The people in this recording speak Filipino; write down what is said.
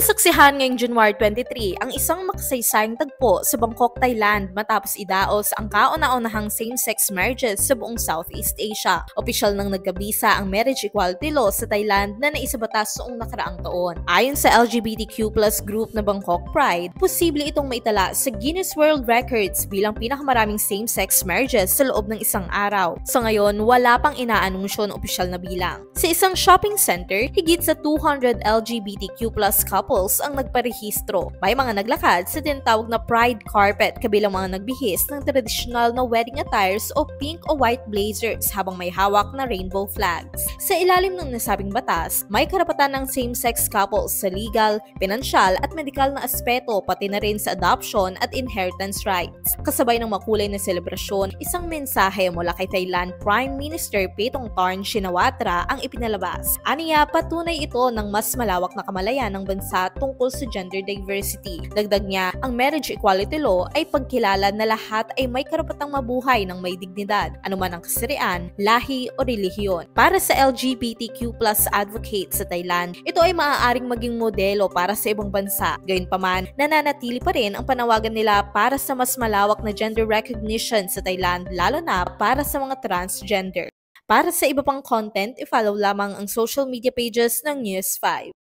Nasaksihan ngayong January 23 ang isang makasaysayang tagpo sa Bangkok, Thailand matapos idaos ang kauna-unahang same-sex marriages sa buong Southeast Asia. Opisyal nang nagkabisa ang marriage equality law sa Thailand na naisabatas noong nakaraang taon. Ayon sa LGBTQ+ group na Bangkok Pride, posible itong maitala sa Guinness World Records bilang pinakamaraming same-sex marriages sa loob ng isang araw. Sa ngayon, wala pang inaanunsyo ng opisyal na bilang. Sa isang shopping center, higit sa 200 LGBTQ+ couples ang nagparehistro. May mga naglakad sa tinatawag na Pride Carpet kabilang mga nagbihis ng traditional na wedding attires o pink o white blazers habang may hawak na rainbow flags. Sa ilalim ng nasabing batas, may karapatan ng same-sex couples sa legal, pinansyal at medikal na aspeto pati na rin sa adoption at inheritance rights. Kasabay ng makulay na selebrasyon, isang mensahe mula kay Thailand Prime Minister Paetongtarn Shinawatra ang ipinalabas. Aniya, patunay ito ng mas malawak na kamalayan ng bansa tungkol sa gender diversity. Dagdag niya, ang marriage equality law ay pagkilala na lahat ay may karapatang mabuhay ng may dignidad, anuman ang kasarian, lahi o relihiyon. Para sa LGBTQ+ advocate sa Thailand, ito ay maaaring maging modelo para sa ibang bansa. Gayunpaman, nananatili pa rin ang panawagan nila para sa mas malawak na gender recognition sa Thailand, lalo na para sa mga transgender. Para sa iba pang content, i-follow lamang ang social media pages ng News 5.